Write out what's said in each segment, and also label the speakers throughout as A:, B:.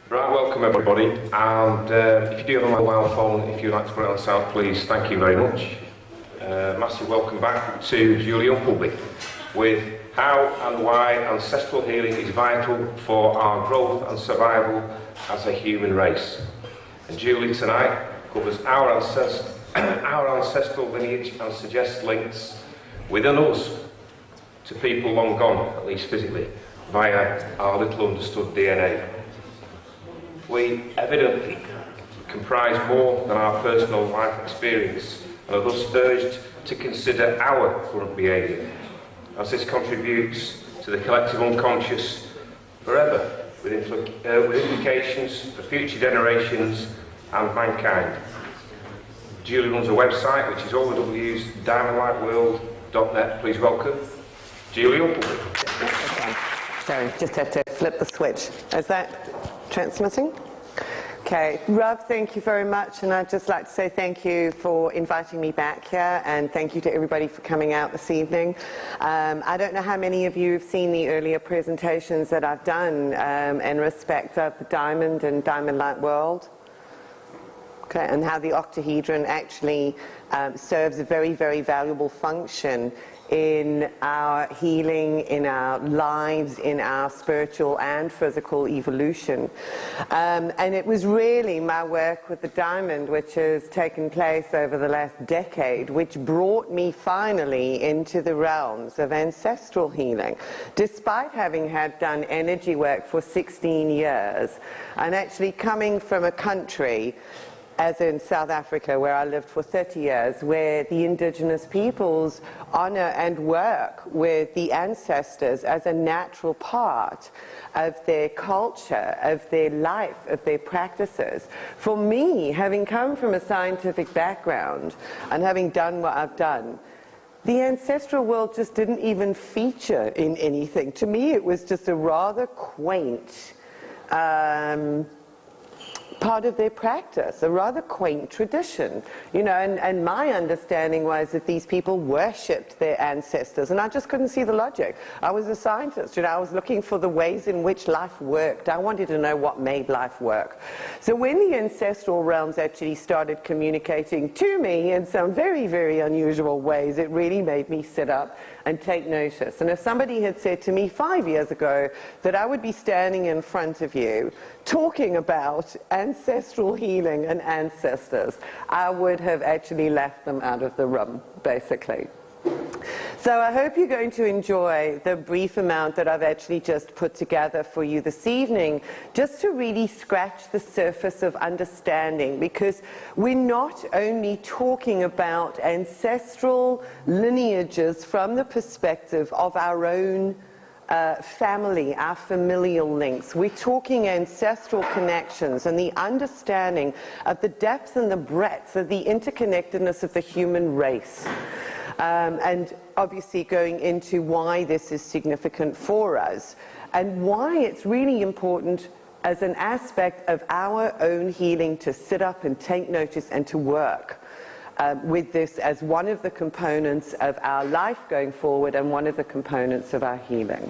A: Right, welcome everybody, and if you do have a mobile phone, if you'd like to put it on sound, please, thank you very much. Massive welcome back to Julie Umpleby with how and why ancestral healing is vital for our growth and survival as a human race. And Julie tonight covers our ancestral lineage and suggests links within us to people long gone, at least physically, via our little understood DNA. We evidently comprise more than our personal life experience and are thus urged to consider our current behaviour, as this contributes to the collective unconscious forever, with implications for future generations and mankind. Julie runs a website which is all the W's, diamondlightworld.net. Please welcome Julie Umpleby.
B: Sorry, just had to flip the switch. Is that transmitting? Okay, Rob, thank you very much, and I'd just like to say thank you for inviting me back here, and thank you to everybody for coming out this evening. I don't know how many of you have seen the earlier presentations that I've done in respect of the diamond and diamond light world. Okay, and how the octahedron actually serves a very, very valuable function in our healing, in our lives, in our spiritual and physical evolution. And it was really my work with the diamond, which has taken place over the last decade, which brought me finally into the realms of ancestral healing. Despite having had done energy work for 16 years, and actually coming from a country as in South Africa, where I lived for 30 years, where the indigenous peoples honor and work with the ancestors as a natural part of their culture, of their life, of their practices. For me, having come from a scientific background and having done what I've done, the ancestral world just didn't even feature in anything. To me, it was just a rather quaint part of their practice, a rather quaint tradition, you know, and my understanding was that these people worshipped their ancestors, and I just couldn't see the logic. I was a scientist, you know, I was looking for the ways in which life worked. I wanted to know what made life work. So when the ancestral realms actually started communicating to me in some very, very unusual ways, it really made me sit up and take notice. And if somebody had said to me 5 years ago that I would be standing in front of you talking about ancestral healing and ancestors, I would have actually left them out of the room, basically. So I hope you're going to enjoy the brief amount that I've actually just put together for you this evening, just to really scratch the surface of understanding, because we're not only talking about ancestral lineages from the perspective of our own family, our familial links. We're talking ancestral connections and the understanding of the depth and the breadth of the interconnectedness of the human race. And obviously going into why this is significant for us and why it's really important as an aspect of our own healing to sit up and take notice and to work with this as one of the components of our life going forward and one of the components of our healing.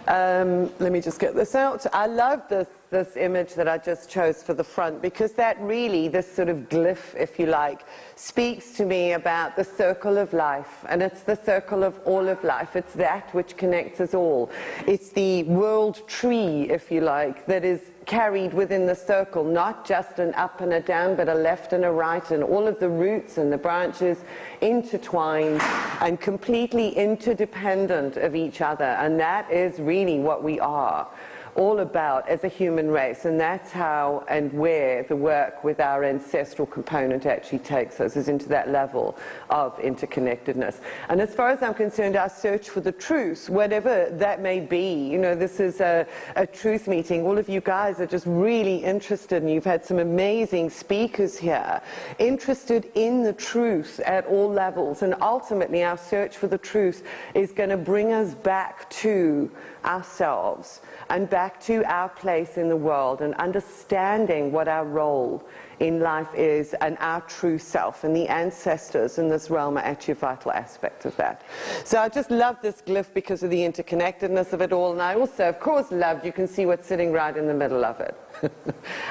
B: Let me just get this out. I love this image that I just chose for the front, because that really, this sort of glyph, if you like, speaks to me about the circle of life, and it's the circle of all of life. It's that which connects us all. It's the world tree, if you like, that is carried within the circle, not just an up and a down, but a left and a right, and all of the roots and the branches intertwined and completely interdependent of each other. And that is really what we are all about as a human race, and that's how and where the work with our ancestral component actually takes us, is into that level of interconnectedness. And as far as I'm concerned, our search for the truth, whatever that may be, you know, this is a truth meeting. All of you guys are just really interested, and you've had some amazing speakers here, interested in the truth at all levels. And ultimately, our search for the truth is going to bring us back to ourselves and back to our place in the world, and understanding what our role in life is, and our true self, and the ancestors in this realm are actually a vital aspect of that. So I just love this glyph because of the interconnectedness of it all, and I also, of course, loved, you can see what's sitting right in the middle of it.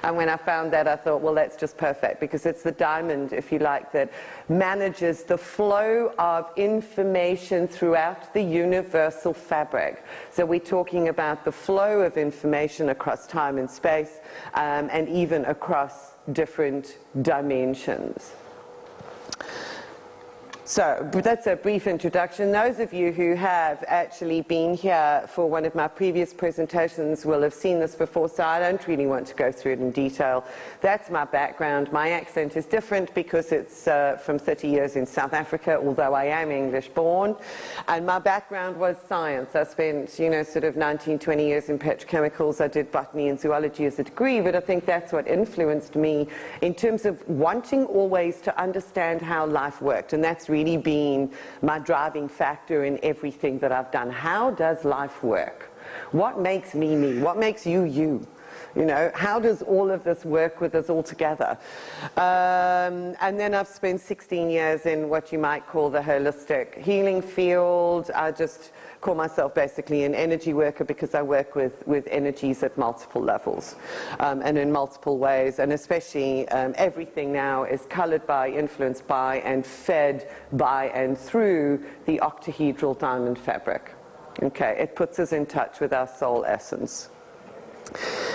B: And when I found that, I thought, well, that's just perfect, because it's the diamond, if you like, that manages the flow of information throughout the universal fabric. So we're talking about the flow of information across time and space, and even across different dimensions. So that's a brief introduction. Those of you who have actually been here for one of my previous presentations will have seen this before, so I don't really want to go through it in detail. That's my background. My accent is different because it's from 30 years in South Africa, although I am English born. And my background was science. I spent, you know, sort of 19, 20 years in petrochemicals. I did botany and zoology as a degree, but I think that's what influenced me in terms of wanting always to understand how life worked. And that's really been my driving factor in everything that I've done. How does life work? What makes me me? What makes you you? You know, how does all of this work with us all together? And then I've spent 16 years in what you might call the holistic healing field. I just call myself basically an energy worker because I work with energies at multiple levels and in multiple ways. And especially everything now is colored by, influenced by, and fed by and through the octahedral diamond fabric. Okay, it puts us in touch with our soul essence.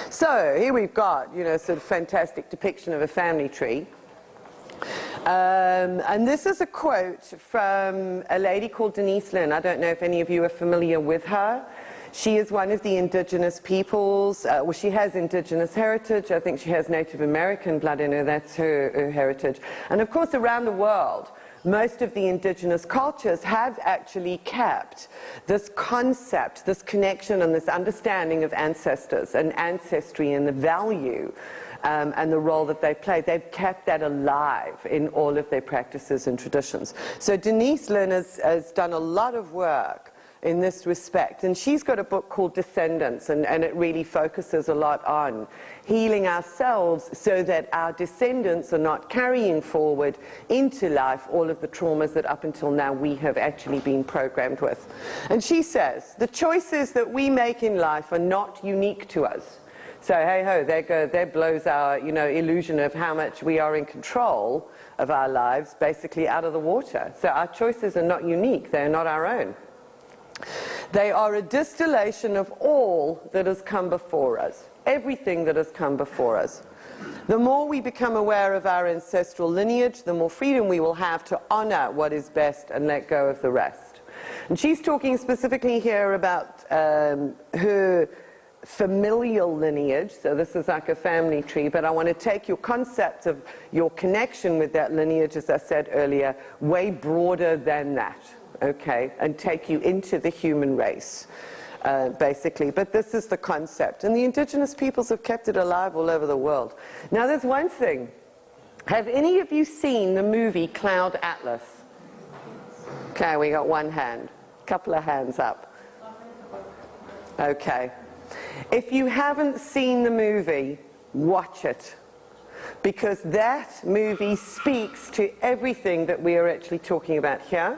B: So here we've got, you know, sort of fantastic depiction of a family tree. And this is a quote from a lady called Denise Lynn. I don't know if any of you are familiar with her. She is one of the indigenous peoples. Well, she has indigenous heritage. I think she has Native American blood in her. That's her heritage. And of course, around the world, most of the indigenous cultures have actually kept this concept, this connection and this understanding of ancestors and ancestry and the value and the role that they play. They've kept that alive in all of their practices and traditions. So Denise Lynn has done a lot of work in this respect, and she's got a book called Descendants, and it really focuses a lot on healing ourselves so that our descendants are not carrying forward into life all of the traumas that up until now we have actually been programmed with. And she says, the choices that we make in life are not unique to us. So hey ho, there blows our, you know, illusion of how much we are in control of our lives basically out of the water. So our choices are not unique, they're not our own. They are a distillation of all that has come before us, everything that has come before us. The more we become aware of our ancestral lineage, the more freedom we will have to honor what is best and let go of the rest. And she's talking specifically here about her familial lineage, so this is like a family tree, but I want to take your concept of your connection with that lineage, as I said earlier, way broader than that. Okay, and take you into the human race, basically. But this is the concept. And the indigenous peoples have kept it alive all over the world. Now, there's one thing. Have any of you seen the movie Cloud Atlas? Okay, we got one hand. Couple of hands up. Okay. If you haven't seen the movie, watch it. Because that movie speaks to everything that we are actually talking about here.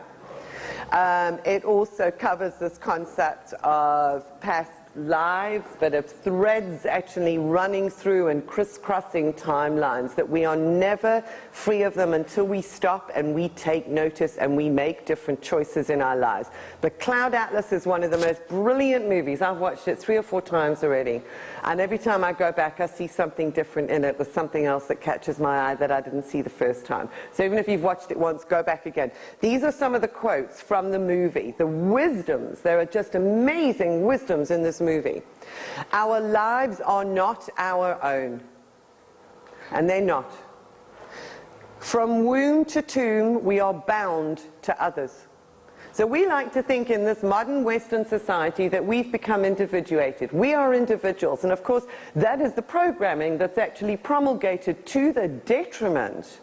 B: It also covers this concept of past lives, but of threads actually running through and crisscrossing timelines, that we are never free of them until we stop and we take notice and we make different choices in our lives. But Cloud Atlas is one of the most brilliant movies. I've watched it 3 or 4 times already, and every time I go back I see something different in it. There's something else that catches my eye that I didn't see the first time. So even if you've watched it once, go back again. These are some of the quotes from the movie, the wisdoms. There are just amazing wisdoms in this movie. Our lives are not our own, and they're not. From womb to tomb, we are bound to others. So we like to think in this modern Western society that we've become individuated. We are individuals, and of course that is the programming that's actually promulgated to the detriment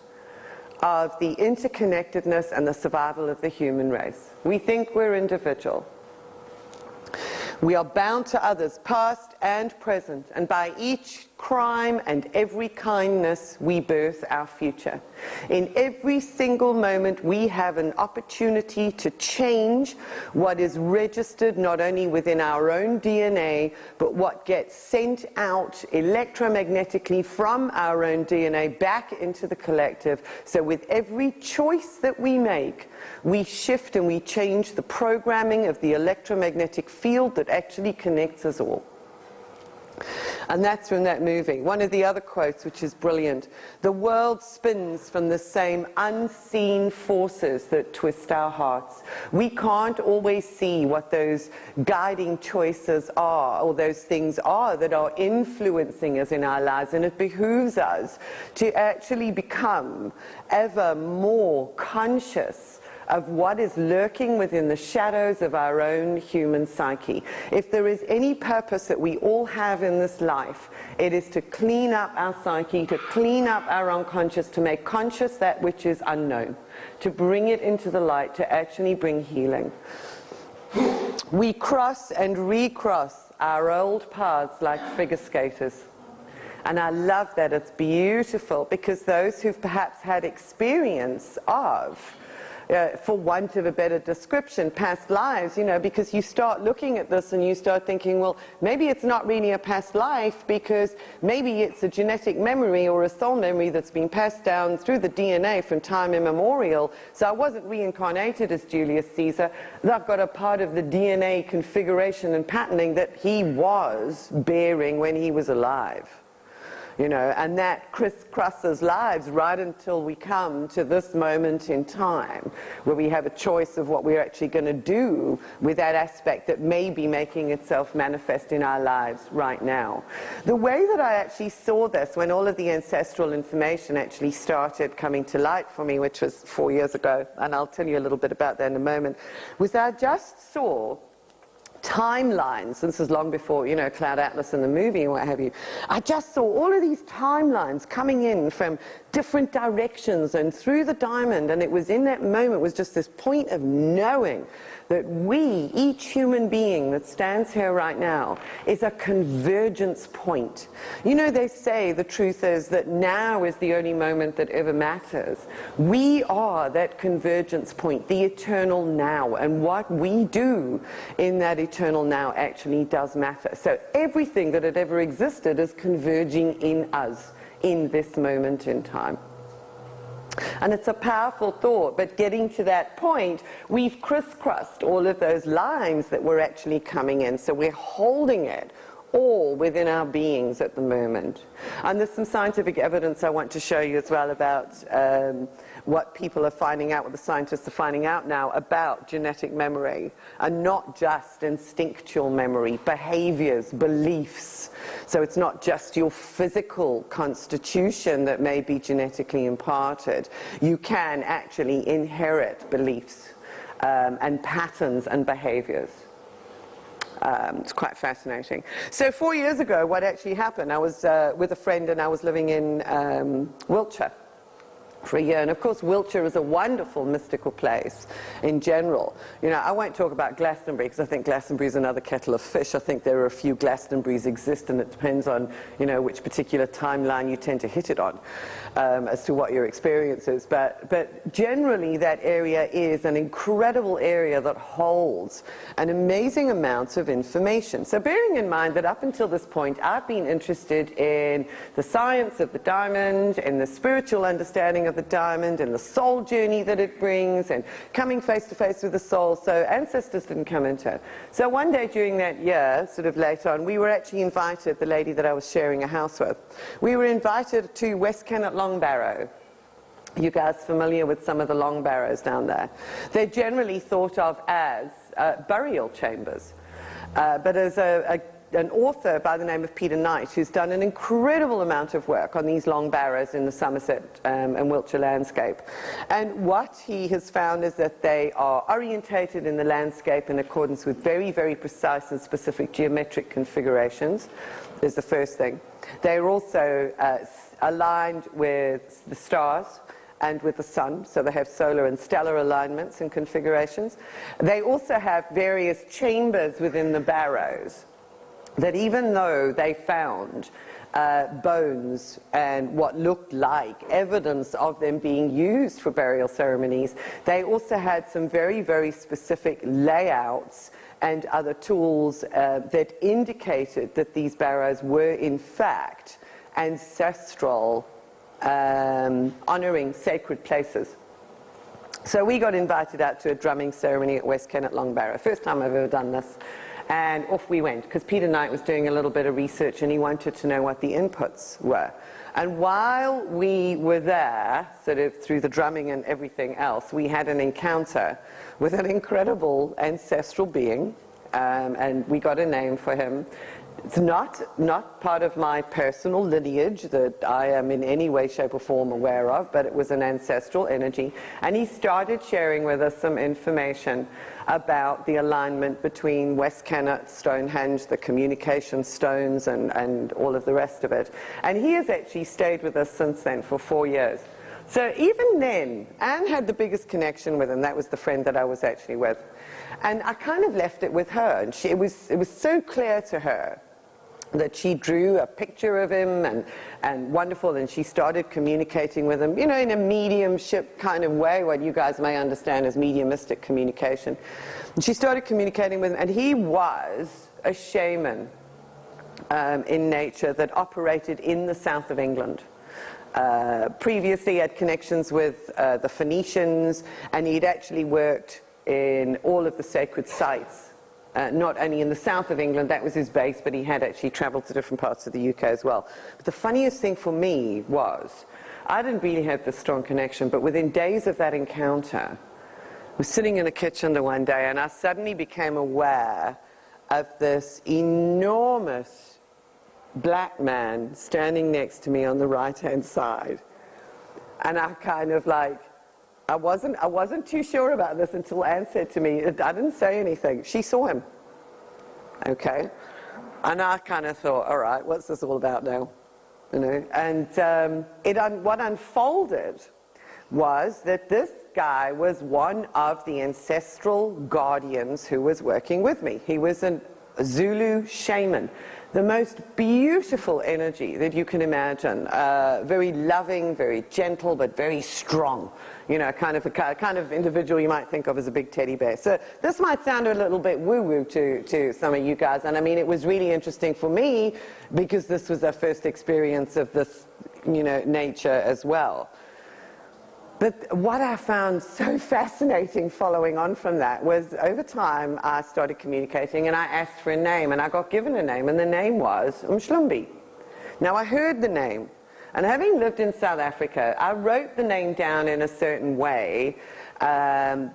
B: of the interconnectedness and the survival of the human race. We think we're individual. We are bound to others, past and present, and by each crime and every kindness we birth our future. In every single moment we have an opportunity to change what is registered not only within our own DNA, but what gets sent out electromagnetically from our own DNA back into the collective. So with every choice that we make, we shift and we change the programming of the electromagnetic field that actually connects us all. And that's from that movie. One of the other quotes, which is brilliant: the world spins from the same unseen forces that twist our hearts. We can't always see what those guiding choices are, or those things are that are influencing us in our lives, and it behooves us to actually become ever more conscious of what is lurking within the shadows of our own human psyche. If there is any purpose that we all have in this life, it is to clean up our psyche, to clean up our unconscious, to make conscious that which is unknown, to bring it into the light, to actually bring healing. We cross and recross our old paths like figure skaters. And I love that. It's beautiful, because those who've perhaps had experience of, for want of a better description, past lives, you know, because you start looking at this and you start thinking, well, maybe it's not really a past life, because maybe it's a genetic memory or a soul memory that's been passed down through the DNA from time immemorial. So I wasn't reincarnated as Julius Caesar. I've got a part of the DNA configuration and patterning that he was bearing when he was alive. You know, and that crisscrosses lives right until we come to this moment in time where we have a choice of what we're actually going to do with that aspect that may be making itself manifest in our lives right now. The way that I actually saw this when all of the ancestral information actually started coming to light for me, which was 4 years ago, and I'll tell you a little bit about that in a moment, was I just saw timelines. This is long before, you know, Cloud Atlas and the movie and what have you. I just saw all of these timelines coming in from different directions and through the diamond, and it was in that moment was just this point of knowing that we, each human being that stands here right now, is a convergence point. You know, they say the truth is that now is the only moment that ever matters. We are that convergence point, the eternal now, and what we do in that eternal now actually does matter. So everything that had ever existed is converging in us in this moment in time. And it's a powerful thought, but getting to that point, we've crisscrossed all of those lines that were actually coming in. So we're holding it all within our beings at the moment. And there's some scientific evidence I want to show you as well about what people are finding out, what the scientists are finding out now about genetic memory, and not just instinctual memory, behaviors, beliefs. So it's not just your physical constitution that may be genetically imparted. You can actually inherit beliefs and patterns and behaviors. It's quite fascinating. So 4 years ago, what actually happened, I was with a friend and I was living in Wiltshire for a year. And of course, Wiltshire is a wonderful mystical place in general. You know, I won't talk about Glastonbury because I think Glastonbury is another kettle of fish. I think there are a few Glastonburys exist, and it depends on, you know, which particular timeline you tend to hit it on as to what your experience is. But generally, that area is an incredible area that holds an amazing amount of information. So bearing in mind that up until this point, I've been interested in the science of the diamond, in the spiritual understanding of the diamond, and the soul journey that it brings, and coming face to face with the soul. So ancestors didn't come into it. So one day during that year, sort of later on, we were actually invited, the lady that I was sharing a house with, we were invited to West Kennet Long Barrow. You guys familiar with some of the long barrows down there? They're generally thought of as burial chambers. But as an author by the name of Peter Knight, who's done an incredible amount of work on these long barrows in the Somerset and Wiltshire landscape. And what he has found is that they are orientated in the landscape in accordance with very, very precise and specific geometric configurations, is the first thing. They're also aligned with the stars, and with the sun, so they have solar and stellar alignments and configurations. They also have various chambers within the barrows that, even though they found bones and what looked like evidence of them being used for burial ceremonies, they also had some very, very specific layouts and other tools that indicated that these barrows were in fact ancestral, honouring sacred places. So we got invited out to a drumming ceremony at West Kennet Long Barrow. First time I've ever done this. And off we went, because Peter Knight was doing a little bit of research and he wanted to know what the inputs were. And while we were there, sort of through the drumming and everything else, we had an encounter with an incredible ancestral being, and we got a name for him. It's not part of my personal lineage that I am in any way, shape or form aware of, but it was an ancestral energy. And he started sharing with us some information about the alignment between West Kennet, Stonehenge, the communication stones, and all of the rest of it. And he has actually stayed with us since then for 4 years. So even then, Anne had the biggest connection with him. That was the friend that I was actually with. And I kind of left it with her. And it was so clear to her that she drew a picture of him and wonderful, and she started communicating with him, you know, in a mediumship kind of way, what you guys may understand as mediumistic communication. And she started communicating with him, and he was a shaman in nature that operated in the south of England. Previously, he had connections with the Phoenicians, and he'd actually worked in all of the sacred sites. Not only in the south of England, that was his base, but he had actually traveled to different parts of the UK as well. But the funniest thing for me was, I didn't really have this strong connection, but within days of that encounter, I was sitting in the kitchen the one day, and I suddenly became aware of this enormous black man standing next to me on the right-hand side. And I kind of like, I wasn't too sure about this until Anne said to me, I didn't say anything. She saw him. Okay? And I kind of thought, all right, what's this all about now? You know? And what unfolded was that this guy was one of the ancestral guardians who was working with me. He was a Zulu shaman. The most beautiful energy that you can imagine. Very loving, very gentle, but very strong. You know, kind of individual you might think of as a big teddy bear. So this might sound a little bit woo-woo to some of you guys. And I mean, it was really interesting for me because this was our first experience of this, you know, nature as well. But what I found so fascinating following on from that was, over time, I started communicating and I asked for a name, and I got given a name, and the name was Umhlumbi. Now, I heard the name, and having lived in South Africa, I wrote the name down in a certain way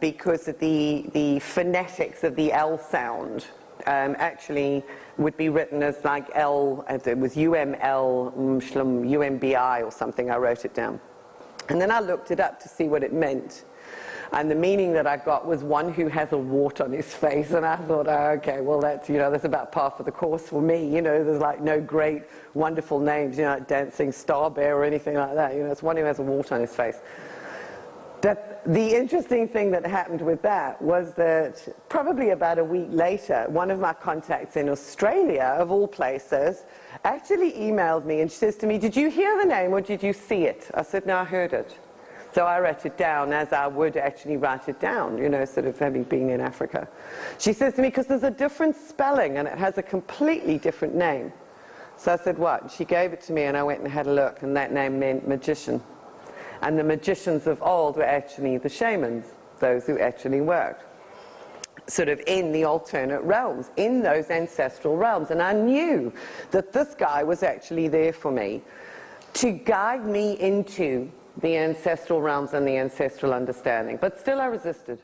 B: because of the phonetics of the L sound. Actually would be written as like L, it was UML, UMBI or something. I wrote it down. And then I looked it up to see what it meant. And the meaning that I got was one who has a wart on his face. And I thought, oh, okay, well, that's, you know, that's about par for the course for me. You know, there's like no great, wonderful names, you know, like Dancing Star Bear or anything like that. You know, it's one who has a wart on his face. But the interesting thing that happened with that was that probably about a week later, one of my contacts in Australia, of all places, actually emailed me, and she says to me, did you hear the name or did you see it? I said, no, I heard it. So I wrote it down as I would actually write it down, you know, sort of having been in Africa. She says to me, because there's a different spelling and it has a completely different name. So I said, what? She gave it to me and I went and had a look, and that name meant magician. And the magicians of old were actually the shamans, those who actually worked sort of in the alternate realms, in those ancestral realms. And I knew that this guy was actually there for me to guide me into the ancestral realms and the ancestral understanding. But still I resisted.